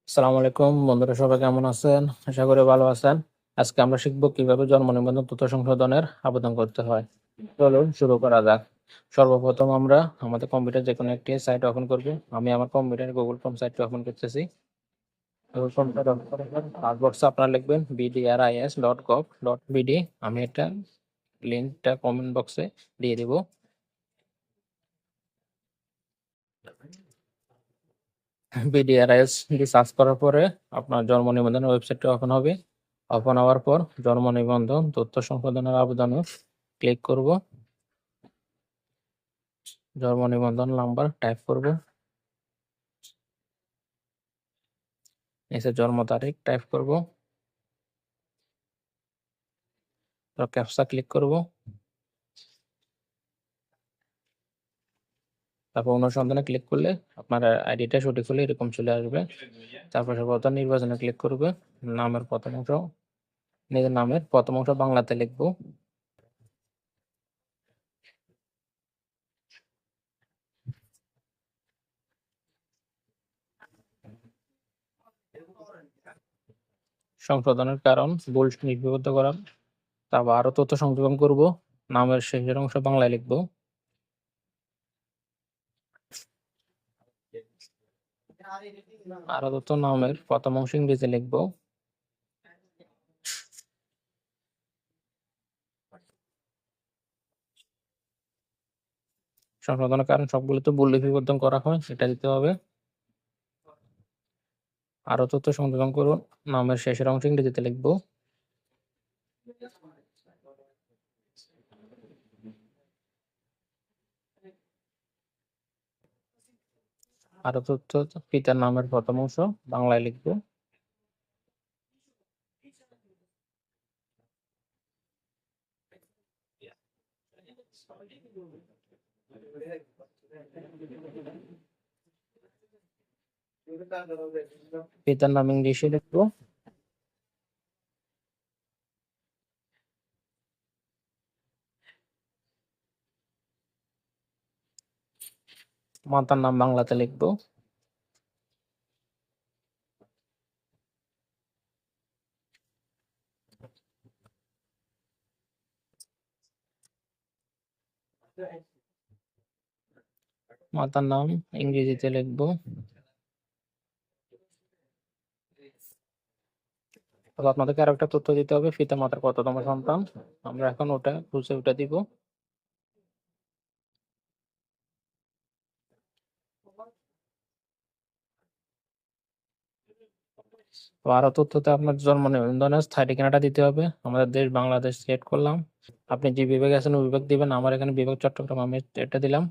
আসসালামু আলাইকুম বন্ধুরা, সবাই কেমন আছেন? আশা করি ভালো আছেন। আজকে আমরা শিখব কিভাবে জন্ম নিবন্ধন তথ্য সংশোধনের আবেদন করতে হয়। চলুন শুরু করা যাক। সর্বপ্রথম আমরা আমাদের কম্পিউটার যে কোনো একটি সাইট ওপেন করব। আমি আমার কম্পিউটারে গুগল ফর্ম সাইটটি ওপেন করতেছি। গুগল ফর্মটা ওপেন করার পর সার্চ বক্সে আপনারা লিখবেন bdris.gov.bd। আমি এটা লিঙ্কটা কমেন্ট বক্সে দিয়ে দিব। বিডিআরএস দিয়ে সার্চ করার পরে আপনার জন্ম নিবন্ধনের ওয়েবসাইটটা ওপেন হবে। ওপেন হওয়ার পর জন্ম নিবন্ধন তথ্য সংশোধনের আবেদনে ক্লিক করব। জন্ম নিবন্ধন নাম্বার টাইপ করব, নিচে জন্ম তারিখ টাইপ করব, তারপর ক্যাপচা ক্লিক করব, তারপর অনুসন্ধানে ক্লিক করলে আপনার আইডিটা সঠিক হলে এরকম চলে আসবে। তারপর সর্বপ্রথম নির্বাচনে ক্লিক করবে। নামের প্রথম অংশ, নিজের নামের প্রথম অংশ বাংলাতে লিখব। সংশোধনের কারণ ভুল লিপিবদ্ধ করা। তারপর আরো তথ্য সংযোজন করব। নামের শেষের অংশ বাংলায় লিখব। আরো তথ্য নামের প্রথম অংশ ইংরেজি লিখব। সংশোধনের কারণ সবগুলো তো ভুল লিপিবদ্ধ করা হয়, সেটা দিতে হবে। আরো তথ্য সংযোজন করুন। নামের শেষের অংশ ইংরেজিতে লিখব। আরো তথ্য পিতার নামের প্রথম অংশ বাংলায় লিখব। পিতার নাম ইংলিশে লিখব। মাতার নাম বাংলাতে লিখব। মাতার নাম ইংরেজিতে লিখব। তবে আপনাদেরকে আরো একটা তথ্য দিতে হবে, পিতা মাতার কততম সন্তান। আমরা এখন ওটা খুঁজে ওটা দিব। তো আরো তথ্যতে আপনার জন্ম নিবন্ধনের স্থায়ী ঠিকানাটা দিতে হবে। আমাদের দেশ বাংলাদেশ সিলেক্ট করলাম। আপনি যে বিভাগে আছেন ওই বিভাগ দিবেন। আমার এখানে বিভাগ চট্টগ্রাম, আমি এটা দিলাম।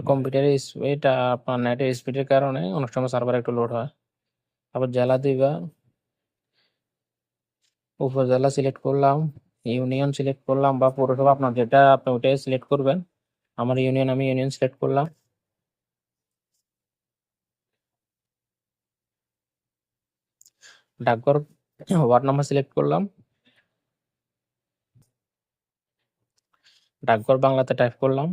কম্পিউটারের এটা আপনার নেটের স্পিডের কারণে অনেক সময় সার্ভার একটু লোড হয়। তারপর জেলা দিবা, উপজেলা সিলেক্ট করলাম, ইউনিয়ন সিলেক্ট করলাম বা পৌরসভা, আপনার যেটা আপনি ওটাই সিলেক্ট করবেন। আমার ইউনিয়ন, আমি ইউনিয়ন সিলেক্ট করলাম। ডাকঘর ওয়ার্ড নাম্বার সিলেক্ট করলাম। ডাকঘর বাংলাতে টাইপ করলাম।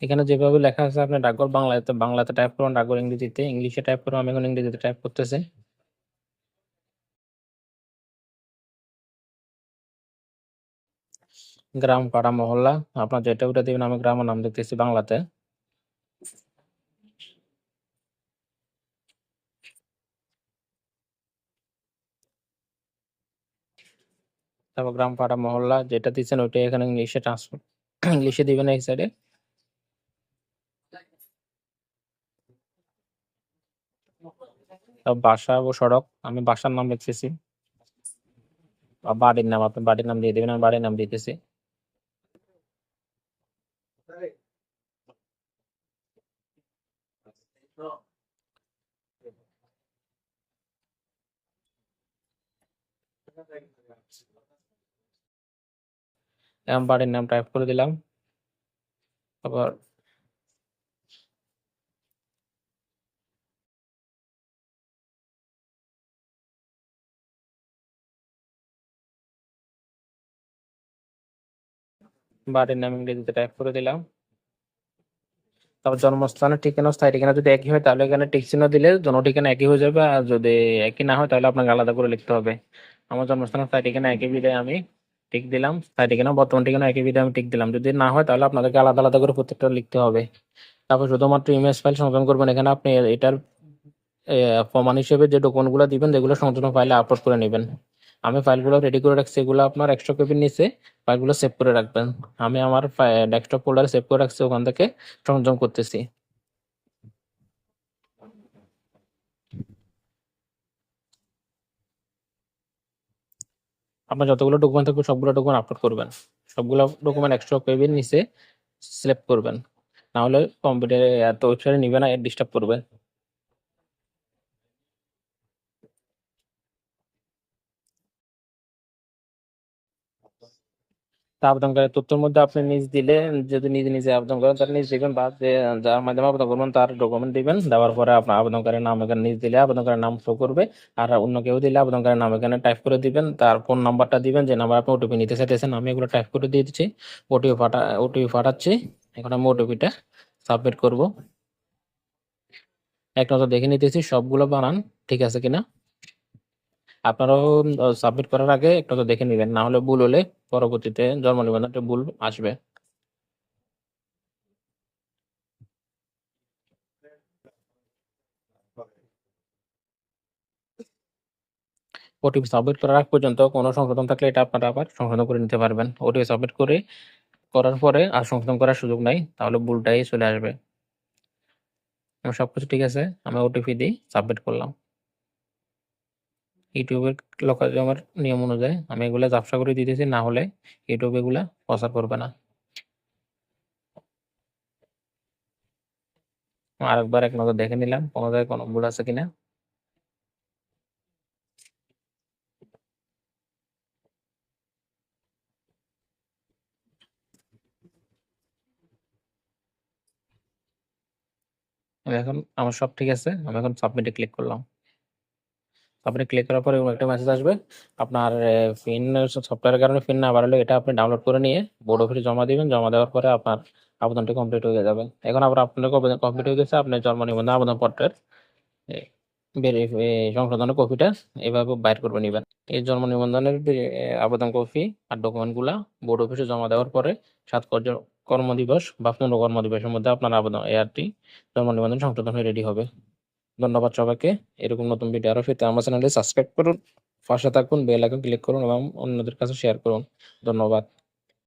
এখানে যেভাবে লেখা আছে আপনি ডাকঘর বাংলাতে বাংলাতে টাইপ করুন, ডাকঘর ইংরেজিতে ইংলিশে টাইপ করুন। আমি এখন ইংরেজিতে টাইপ করতেছি। গ্রাম, পাড়া, মহল্লা আপনার যেটা ওটা দিবেন। আমি গ্রামের নাম দেখতেছি বাংলাতে। তারপর গ্রাম, পাড়া, মহল্লা যেটা দিচ্ছেন ওইটাই এখানে ইংলিশে ট্রান্সফার ইংলিশে দিবেন এই সাইডে। তারপর বাসা ও সড়ক, আমি বাসার নাম লিখতেছি। বা বাড়ির নাম, আপনি বাড়ির নাম দিয়ে দিবেন। আমি বাড়ির নাম দিতেছি। এখন বাড়ির নাম টাইপ করে দিলাম। তারপর বাড়ির নাম ইংরেজিতে টাইপ করে দিলাম। তারপর জন্মস্থানের ঠিকানা, স্থায়ী ঠিকানা যদি একই হয় তাহলে এখানে টিক চিহ্ন দিলে জন ঠিকানা একই হয়ে যাবে, আর যদি একই না হয় তাহলে আপনাকে আলাদা করে লিখতে হবে। আমার জন্মস্থানের স্থায়ী ঠিকানা একই বিধায় আমি টিক দিলাম, স্থায়ী ঠিকানা বর্তমান ঠিকানা একই বিধায় আমি টিক দিলাম। যদি না হয় তাহলে আপনাদেরকে আলাদা আলাদা করে প্রত্যেকটা লিখতে হবে। তারপর শুধুমাত্র ইমেজ ফাইল সংরক্ষণ করবেন, এখানে আপনি এটার প্রমাণ হিসেবে যে ডকুমেন্টগুলো দিবেন যেগুলো সংশোধন ফাইলে আপলোড করে নেবেন। আমি ফাইলগুলো রেডি করে রাখছি, এগুলো আপনার এক্সট্রা কপির নিচে ফাইলগুলো সেভ করে রাখবেন। আমি আমার ডেস্কটপ ফোল্ডারে সেভ করে রাখছি, ওখান থেকে সংযোজন করতেছি। আপনার যতগুলো ডকুমেন্ট থাকবে সবগুলো ডকুমেন্ট আপলোড করবেন, সবগুলো ডকুমেন্ট এক্সট্রা কপির নিচে সিলেক্ট করবেন, না হলে কম্পিউটারে এত ওয়েবসাইটে নিবে না, ডিস্টার্ব করবে। তা আবেদনকারীর তথ্যের মধ্যে আপনি নিজ দিলে, যদি নিজে নিজে আবেদন করেন তাহলে নিজ দিবেন, বা যে যার মাধ্যমে আবেদন করবেন তার ডকুমেন্ট দিবেন। দেওয়ার পরে আপনার আবেদনকারীর নাম এখানে নিজ দিলে আবেদনকারীর নাম শো করবে, আর অন্য কেউ দিলে আবেদনকারীর নাম এখানে টাইপ করে দিবেন, তার ফোন নাম্বারটা দিবেন যে নাম্বার আপনি ওটিপি নিতে চাইতেছেন। আমি এগুলো টাইপ করে দিয়ে দিচ্ছি, ওটিপি পাঠাচ্ছি। এখন আমি ওটিপিটা সাবমিট করব। এক নজর দেখে নিতেছি সবগুলো বানান ঠিক আছে কিনা। আপনারাও সাবমিট করার আগে একটু তো দেখে নেবেন, না হলে ভুল হলে পরবর্তীতে জন্ম নিবন্ধনটা ভুল আসবে। ওটিপি সাবমিট করার আগ পর্যন্ত কোনো সংশোধন থাকলে এটা আপনারা আবার সংশোধন করে নিতে পারবেন। ওটিপি সাবমিট করার পরে আর সংশোধন করার সুযোগ নাই, তাহলে ভুলটাই চলে আসবে। আমার সবকিছু ঠিক আছে, আমি ওটিপি দিয়ে সাবমিট করলাম। ইউটিউবের আমার নিয়ম অনুযায়ী আমি এগুলা ঝাপসা করে দিতেছি, না হলে ইউটিউব এগুলা প্রচার করবে না। আরেকবার এক নজর দেখে নিলাম কোনো জায়গায় কোনো ভুল আছে কিনা। আমি এখন আমার সব ঠিক আছে, আমি এখন সাবমিটে ক্লিক করলাম। আপনি ক্লিক করার পরে এরকম একটা মেসেজ আসবে, আপনার পিন সফটওয়্যারের কারণে পিন না বাড়ালে এটা আপনি ডাউনলোড করে নিয়ে বোর্ড অফিসে জমা দিবেন। জমা দেওয়ার পরে আপনার আবেদনটি কমপ্লিট হয়ে যাবে। এখন আবার আপনার কমপ্লিট হয়ে গেছে, আপনার জন্ম নিবন্ধন আবেদনপত্রের সংশোধনের কপিটা এভাবে বাইর করে নিবেন। এই জন্ম নিবন্ধনের আবেদন কপি আর ডকুমেন্টগুলা বোর্ড অফিসে জমা দেওয়ার পরে 7 কর্মদিবস বা 15 কর্মদিবসের মধ্যে আপনার আবেদন এআরটি জন্ম নিবন্ধন সংশোধন হয়ে রেডি হবে। ধন্যবাদ সবাইকে। এরকম নতুন ভিডিও আরো পেতে আমার চ্যানেলে সাবস্ক্রাইব করুন, পাশে থাকুন, বেল আইকন ক্লিক করুন এবং অন্যদের কাছে শেয়ার করুন। ধন্যবাদ।